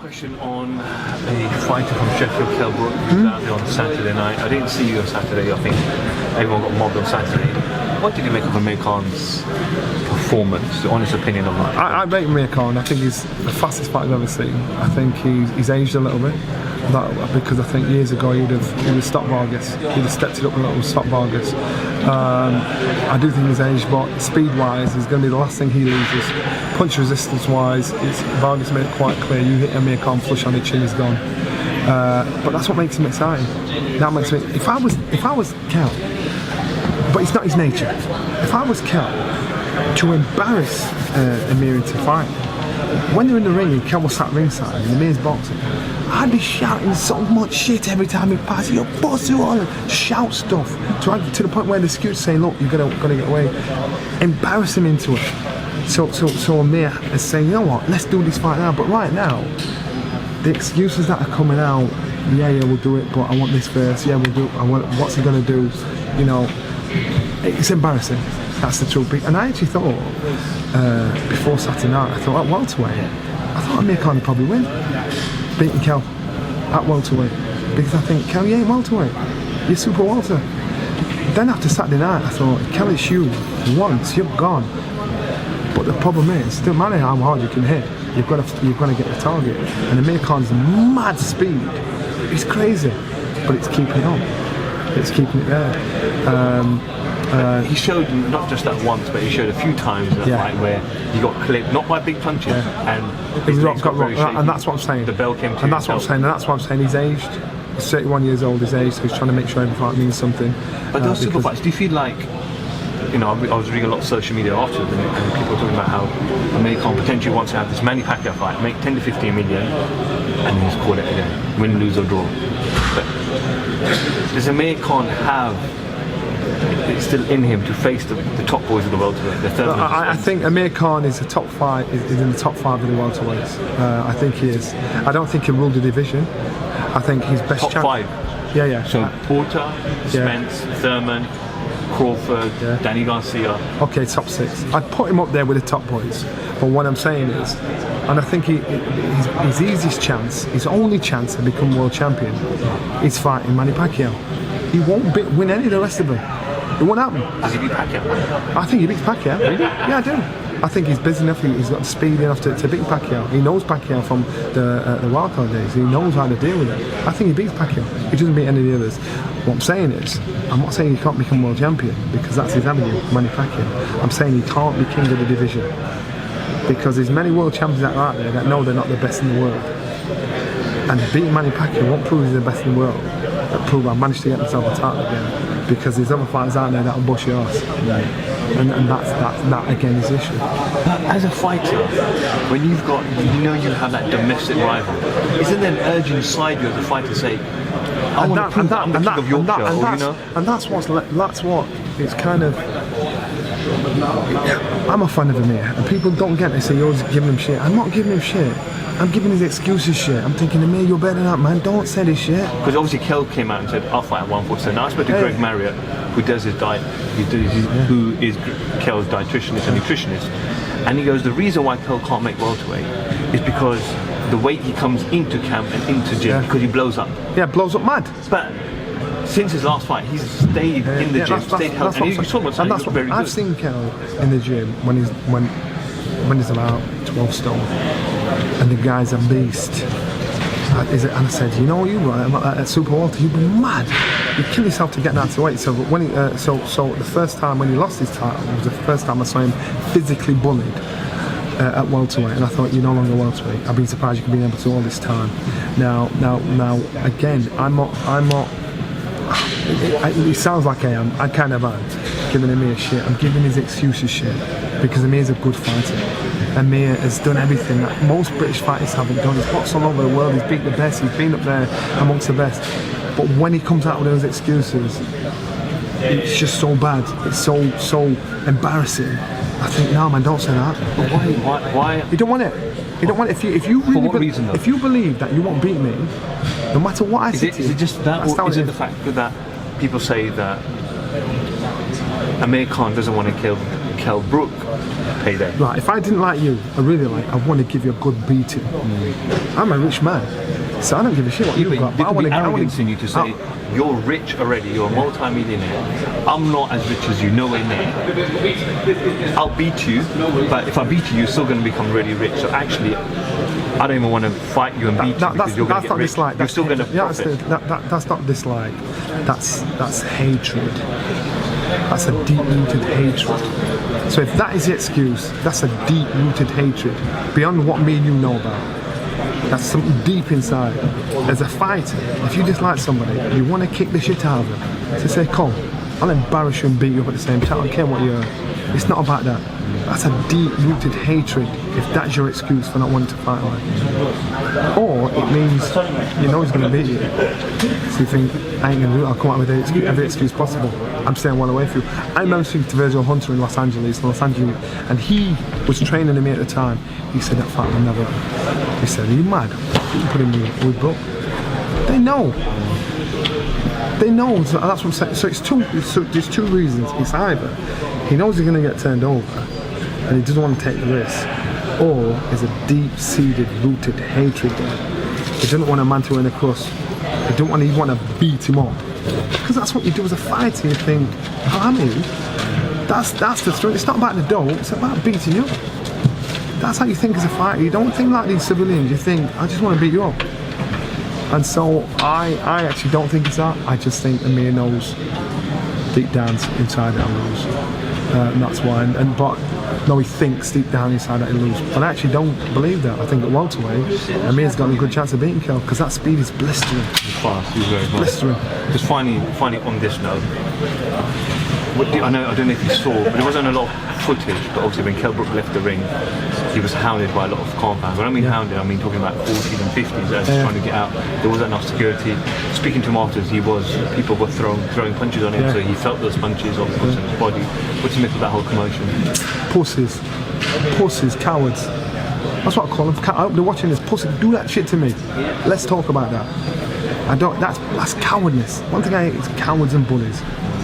Question on a fighter from Sheffield, Kell Brook, who's out there on Saturday night. I didn't see you on Saturday. I think everyone got mobbed on Saturday. What did you make of Amir Khan's performance? Your honest opinion on that? I rate Amir Khan. I think he's the fastest fighter I've ever seen. I think he's aged a little bit. Because I think years ago he would have stopped Vargas. He'd have stepped it up a little, stopped Vargas. I do think he's aged, but speed-wise, he's going to be the last thing he loses. Punch resistance-wise, Vargas made it quite clear. You hit Amir Khan flush on the chin, he's gone. But that's what makes him exciting. That makes me. If I was Kell, but it's not his nature. If I was Kell, to embarrass Amir into fight, when they're in the ring and Kell was sat ringside and Amir's boxing, I'd be shouting so much shit every time he passes. You're bossy on, shout stuff to the point where the scout's saying, "Look, you're gonna get away." Embarrass him into it. So Amir is saying, "You know what? Let's do this fight now." But right now, the excuses that are coming out, yeah, we'll do it, but I want this first. Yeah, we'll do it. What's he gonna do? You know, it's embarrassing. That's the truth. And I actually thought before Saturday night, I thought at welterweight, I thought Amir Khan would probably win, beating Kell at welterweight, because I think Kell, you ain't welterweight, you're super welter. Then after Saturday night, I thought Kell, it's you. Once you're gone. But the problem is, it doesn't matter how hard you can hit, you've got to get the target. And Amir Khan's mad speed, it's crazy, but it's keeping it on. It's keeping it there. He showed not just that once, but he showed a few times in that fight where he got clipped, not by big punches, and his legs got very shaky. And that's what I'm saying. The bell came to and that's what I'm saying. And that's what I'm saying. He's aged. He's 31 years old. He's aged. So he's trying to make sure every fight means something. But those super fights, do you feel like, you know, I was reading a lot of social media after, and people were talking about how Amir Khan potentially wants to have this Manny Pacquiao fight, make 10 to 15 million, and then just call it again, win, lose or draw. But does Amir Khan have it's still in him to face the top boys of the welterweight? I think Amir Khan is the top five. Is in the top five of the welterweights. I think he is. I don't think he'll rule the division. I think his best top five. Yeah. So Porter, Spence, Thurman, Crawford, Danny Garcia. Okay, top six. I'd put him up there with the top boys. But what I'm saying is, and I think his easiest chance, his only chance to become world champion, is fighting Manny Pacquiao. He won't win any of the rest of them. It won't happen. Does he beat Pacquiao? I think he beats Pacquiao. Really? Yeah, I do. I think he's busy enough. He's got the speed enough to beat Pacquiao. He knows Pacquiao from the wildcard days. He knows how to deal with it. I think he beats Pacquiao. He doesn't beat any of the others. What I'm saying is, I'm not saying he can't become world champion because that's his avenue, Manny Pacquiao. I'm saying he can't be king of the division because there's many world champions that are out there that know they're not the best in the world. And beating Manny Pacquiao won't prove he's the best in the world. It'll prove I managed to get myself a title again. Because there's other fighters out there that'll bust your ass, and that again is the issue. But as a fighter, when you have that domestic rival, isn't there an urge inside you as a fighter to say, I want to prove that I'm the king of Yorkshire, and that's what it's kind of. I'm a fan of Amir, and people don't get it. They say you're always giving him shit. I'm not giving him shit. I'm giving his excuses shit. I'm thinking, Amir, you're better than that, man. Don't say this shit. Because obviously Kell came out and said, I'll fight at 147. Now I spoke to Greg Marriott, who does his diet, who is Kell's dietitianist and nutritionist, and he goes, the reason why Kell can't make welterweight is because the weight he comes into camp and into gym, because he blows up. Yeah, blows up mad. But since his last fight, he's stayed in the gym, stayed healthy. And he's talking about very good. I've seen Kell in the gym when he's about 12 stone. And the guy's a beast. And I said, you know what, you right at Super Walter, you'd be mad. You'd kill yourself to get that to weight. So when so the first time when he lost his title, it was the first time I saw him physically bullied at welterweight, and I thought, you're no longer welterweight. I've been surprised you can be able to all this time. Now again, I'm not. It sounds like I am. I kind of am giving Amir shit. I'm giving his excuses shit because Amir's a good fighter. Amir has done everything that most British fighters haven't done. He's boxed all over the world. He's beat the best. He's been up there amongst the best. But when he comes out with those excuses, it's just so bad. It's so embarrassing. I think, no, man, don't say that. But why? You don't want it. You don't want it. If you really for what reason, though? If you believe that you won't beat me, no matter what I say to you, is it just that, or is it the fact that people say that Amir Khan doesn't want to kill Kell Brook payday. Right, if I didn't like you, I want to give you a good beating. I'm a rich man, so I don't give a shit what you've got. There But could be arrogance in you to say, you're rich already, you're a multi-millionaire, I'm not as rich as you, nowhere near. I'll beat you, but if I beat you, you're still going to become really rich. So actually, I don't even want to fight you and beat you because you're going to get rich. Dislike. You're still going to profit. That's not dislike. That's hatred. That's a deep-rooted hatred. So if that is the excuse, that's a deep-rooted hatred beyond what me and you know about. That's something deep inside. As a fighter, if you dislike somebody, you want to kick the shit out of them. So say, come, I'll embarrass you and beat you up at the same time. I don't care what you're. It's not about that. That's a deep-rooted hatred if that's your excuse for not wanting to fight like. Or it means you know he's going to beat you. So you think, I ain't going to do it, I'll come out with every excuse possible. I'm staying well away from you. I remember speaking to Virgil Hunter in Los Angeles, and he was training me at the time. He said, that fight will never. He said, are you mad? You can put him with Brook. They know. They know, so that's what I'm saying. So there's two reasons. It's either he knows he's going to get turned over and he doesn't want to take the risk, or there's a deep-seated, rooted hatred there. He doesn't want a man to win across. He want to beat him up. Because that's what you do as a fighter. You think, Amir, that's the strength. It's not about the dough, it's about beating you up. That's how you think as a fighter. You don't think like these civilians. You think, I just want to beat you up. And so I actually don't think it's that. I just think Amir knows deep down inside that he'll lose. And that's why. But no, he thinks deep down inside that he'll lose. But I actually don't believe that. I think at welterweight, Amir's got a good chance of beating Kell because that speed is blistering. Fast, he's very fast. Blistering. Just finally on this note, I don't know if you saw, but there wasn't a lot of footage. But obviously, when Kell Brook left the ring, he was hounded by a lot of compounds. When I mean hounded, I mean talking about 40s and 50s as trying to get out. There wasn't enough security. Speaking to him afterwards, people were throwing punches on him, so he felt those punches on his body. What's the myth of that whole commotion? Pussies, cowards. That's what I call them. I hope they're watching this. Pussy, do that shit to me. Let's talk about that. That's cowardness. One thing I hate is cowards and bullies.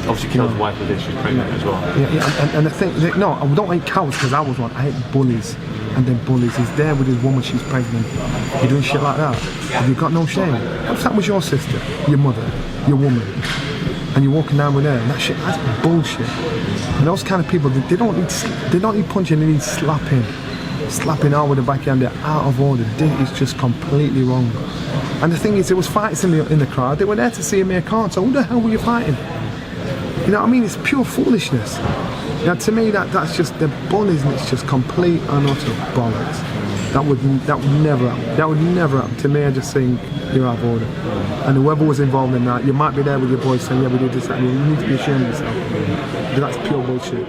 Obviously, Kell's wife was there, she's pregnant as well. Yeah, and the thing, no, I don't hate cowards because I was one. I hate bullies. And then bullies. He's there with his woman, she's pregnant. You're doing shit like that. Have you got no shame? What's that with your sister, your mother, your woman? And you're walking down with her, and that shit, that's bullshit. And those kind of people, they don't need punching, they need slapping. Slapping out with the backhand, they're out of order. This is just completely wrong. And the thing is, there was fights in the crowd. They were there to see Amir Khan, so who the hell were you fighting? You know what I mean? It's pure foolishness. Now, to me, that's just the bullies, and it's just complete and utter bollocks. That would never happen. To me, I just think you're out of order. And whoever was involved in that, you might be there with your boys saying, yeah, we did this, and you need to be ashamed of yourself. But that's pure bullshit.